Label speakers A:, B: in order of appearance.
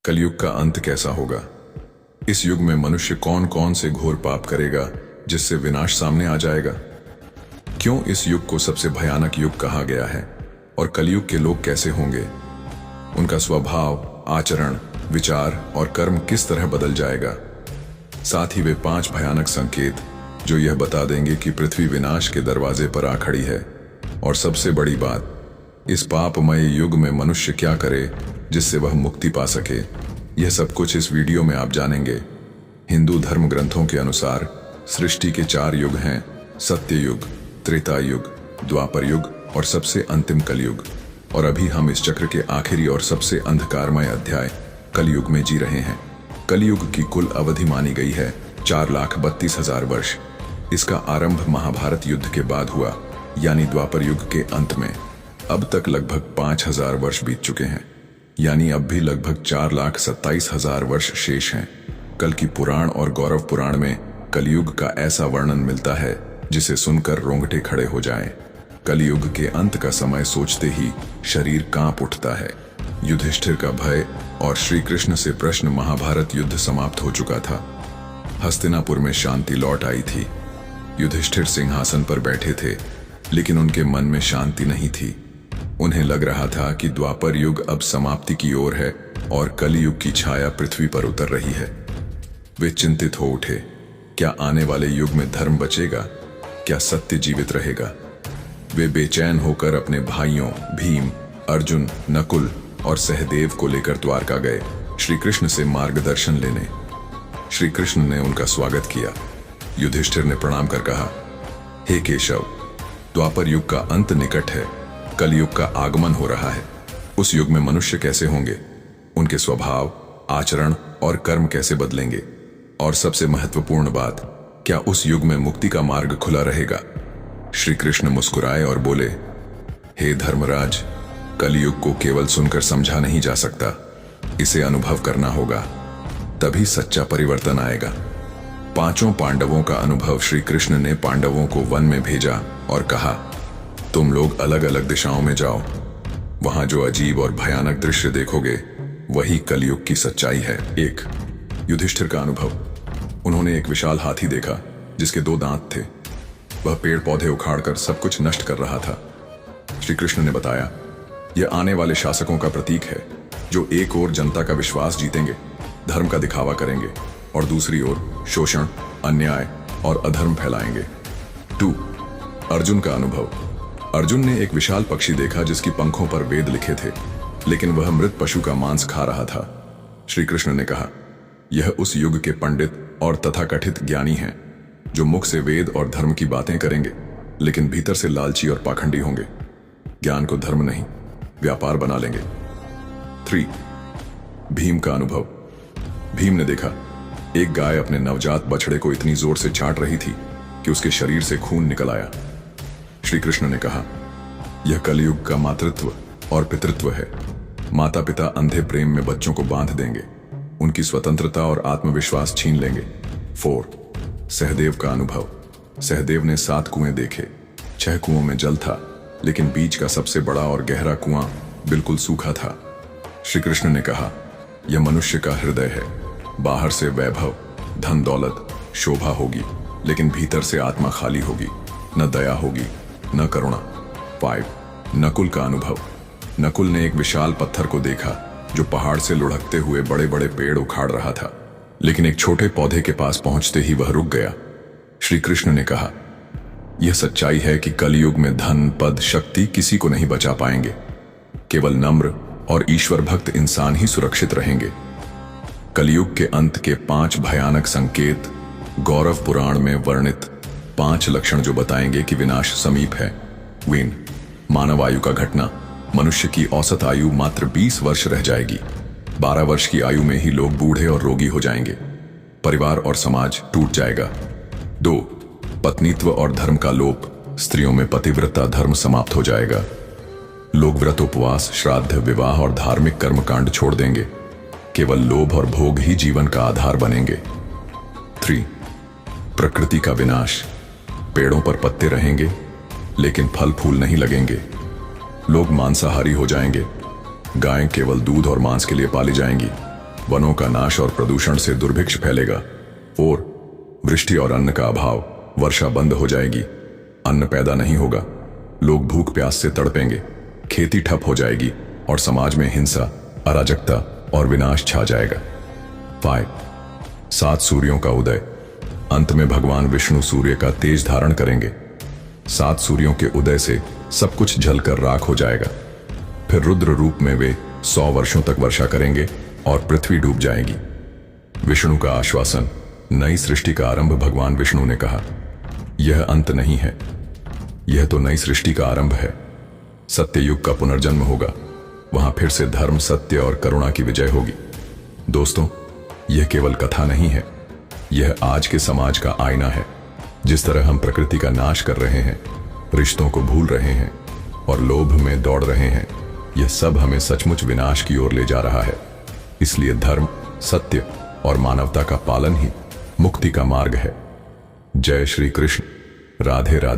A: कलयुग का अंत कैसा होगा? इस युग में मनुष्य कौन कौन से घोर पाप करेगा जिससे विनाश सामने आ जाएगा? क्यों इस युग को सबसे भयानक युग कहा गया है? और कलयुग के लोग कैसे होंगे? उनका स्वभाव, आचरण, विचार और कर्म किस तरह बदल जाएगा? साथ ही वे 5 भयानक संकेत जो यह बता देंगे कि पृथ्वी विनाश के दरवाजे पर आ खड़ी है। और सबसे बड़ी बात, इस पापमय युग में मनुष्य क्या करे जिससे वह मुक्ति पा सके, यह सब कुछ इस वीडियो में आप जानेंगे। हिंदू धर्म ग्रंथों के अनुसार सृष्टि के 4 युग हैं: सत्य युग, त्रेता युग, द्वापर युग और सबसे अंतिम कलयुग। और अभी हम इस चक्र के आखिरी और सबसे अंधकारमय अध्याय कलयुग में जी रहे हैं। कलयुग की कुल अवधि मानी गई है 4,32,000 वर्ष। इसका आरंभ महाभारत युद्ध के बाद हुआ, यानी द्वापर युग के अंत में। अब तक लगभग 5,000 वर्ष बीत चुके हैं, यानी अब भी लगभग 4,27,000 वर्ष शेष हैं। कल की पुराण और गौरव पुराण में कलयुग का ऐसा वर्णन मिलता है जिसे सुनकर रोंगटे खड़े हो जाएं। कलयुग के अंत का समय सोचते ही शरीर कांप उठता है। युधिष्ठिर का भय और श्री कृष्ण से प्रश्न महाभारत युद्ध समाप्त हो चुका था। हस्तिनापुर में शांति लौट आई थी। युधिष्ठिर सिंहासन पर बैठे थे, लेकिन उनके मन में शांति नहीं थी। उन्हें लग रहा था कि द्वापर युग अब समाप्ति की ओर है और कलयुग की छाया पृथ्वी पर उतर रही है। वे चिंतित हो उठे। क्या आने वाले युग में धर्म बचेगा? क्या सत्य जीवित रहेगा? वे बेचैन होकर अपने भाइयों भीम, अर्जुन, नकुल और सहदेव को लेकर द्वारका गए श्री कृष्ण से मार्गदर्शन लेने। श्री कृष्ण ने उनका स्वागत किया। युधिष्ठिर ने प्रणाम कर कहा, हे केशव, द्वापर युग का अंत निकट है, कलयुग का आगमन हो रहा है। उस युग में मनुष्य कैसे होंगे? उनके स्वभाव, आचरण और कर्म कैसे बदलेंगे? और सबसे महत्वपूर्ण बात, क्या उस युग में मुक्ति का मार्ग खुला रहेगा? श्री कृष्ण मुस्कुराए और बोले, हे धर्मराज, कलयुग को केवल सुनकर समझा नहीं जा सकता, इसे अनुभव करना होगा, तभी सच्चा परिवर्तन आएगा। 5 पांडवों का अनुभव श्री कृष्ण ने पांडवों को वन में भेजा और कहा, तुम लोग अलग अलग दिशाओं में जाओ। वहां जो अजीब और भयानक दृश्य देखोगे वही कलयुग की सच्चाई है। 1. युधिष्ठिर का अनुभव। उन्होंने एक विशाल हाथी देखा जिसके 2 दांत थे। वह पेड़ पौधे उखाड़कर सब कुछ नष्ट कर रहा था। श्री कृष्ण ने बताया, यह आने वाले शासकों का प्रतीक है जो एक ओर जनता का विश्वास जीतेंगे, धर्म का दिखावा करेंगे और दूसरी ओर शोषण, अन्याय और अधर्म फैलाएंगे। 2. अर्जुन का अनुभव। अर्जुन ने एक विशाल पक्षी देखा जिसकी पंखों पर वेद लिखे थे, लेकिन वह मृत पशु का मांस खा रहा था। श्री कृष्ण ने कहा, यह उस युग के पंडित और तथाकथित ज्ञानी हैं जो मुख से वेद और धर्म की बातें करेंगे, लेकिन भीतर से लालची और पाखंडी होंगे। ज्ञान को धर्म नहीं, व्यापार बना लेंगे। 3. भीम का अनुभव। भीम ने देखा एक गाय अपने नवजात बछड़े को इतनी जोर से चाट रही थी कि उसके शरीर से खून निकल आया। श्री कृष्ण ने कहा, यह कलयुग का मातृत्व और पितृत्व है। माता पिता अंधे प्रेम में बच्चों को बांध देंगे, उनकी स्वतंत्रता और आत्मविश्वास छीन लेंगे। 4. सहदेव का अनुभव। सहदेव ने 7 कुएं देखे। 6 कुओं में जल था, लेकिन बीच का सबसे बड़ा और गहरा कुआं बिल्कुल सूखा था। श्री कृष्ण ने कहा, यह मनुष्य का हृदय है। बाहर से वैभव, धन दौलत, शोभा होगी, लेकिन भीतर से आत्मा खाली होगी। न दया होगी, न करुणा। 5. नकुल का अनुभव। नकुल ने एक विशाल पत्थर को देखा जो पहाड़ से लुढ़कते हुए बड़े बड़े पेड़ उखाड़ रहा था, लेकिन एक छोटे पौधे के पास पहुंचते ही वह रुक गया। श्री कृष्ण ने कहा, यह सच्चाई है कि कलयुग में धन, पद, शक्ति किसी को नहीं बचा पाएंगे। केवल नम्र और ईश्वर भक्त इंसान ही सुरक्षित रहेंगे। कलयुग के अंत के 5 भयानक संकेत गौरव पुराण में वर्णित 5 लक्षण जो बताएंगे कि विनाश समीप है। वीण। मानव आयु का घटना। मनुष्य की औसत आयु मात्र 20 वर्ष रह जाएगी। 12 वर्ष की आयु में ही लोग बूढ़े और रोगी हो जाएंगे। परिवार और समाज टूट जाएगा। 2. पत्नीत्व और धर्म का लोप। स्त्रियों में पतिव्रता धर्म समाप्त हो जाएगा। लोग व्रत, उपवास, श्राद्ध, विवाह और धार्मिक कर्मकांड छोड़ देंगे। केवल लोभ और भोग ही जीवन का आधार बनेंगे। 3. प्रकृति का विनाश। पेड़ों पर पत्ते रहेंगे, लेकिन फल फूल नहीं लगेंगे। लोग मांसाहारी हो जाएंगे। गायें केवल दूध और मांस के लिए पाली जाएंगी। वनों का नाश और प्रदूषण से दुर्भिक्ष फैलेगा और वृष्टि और अन्न का अभाव, वर्षा बंद हो जाएगी, अन्न पैदा नहीं होगा, लोग भूख प्यास से तड़पेंगे, खेती ठप हो जाएगी और समाज में हिंसा, अराजकता और विनाश छा जाएगा। 5. 7 सूर्यों का उदय। अंत में भगवान विष्णु सूर्य का तेज धारण करेंगे। 7 सूर्यों के उदय से सब कुछ जलकर राख हो जाएगा। फिर रुद्र रूप में वे 100 वर्षों तक वर्षा करेंगे और पृथ्वी डूब जाएगी। विष्णु का आश्वासन, नई सृष्टि का आरंभ। भगवान विष्णु ने कहा, यह अंत नहीं है, यह तो नई सृष्टि का आरंभ है। सत्य युग का पुनर्जन्म होगा, वहां फिर से धर्म, सत्य और करुणा की विजय होगी। दोस्तों, यह केवल कथा नहीं है, यह आज के समाज का आईना है। जिस तरह हम प्रकृति का नाश कर रहे हैं, रिश्तों को भूल रहे हैं और लोभ में दौड़ रहे हैं, यह सब हमें सचमुच विनाश की ओर ले जा रहा है। इसलिए धर्म, सत्य और मानवता का पालन ही मुक्ति का मार्ग है। जय श्री कृष्ण। राधे राधे।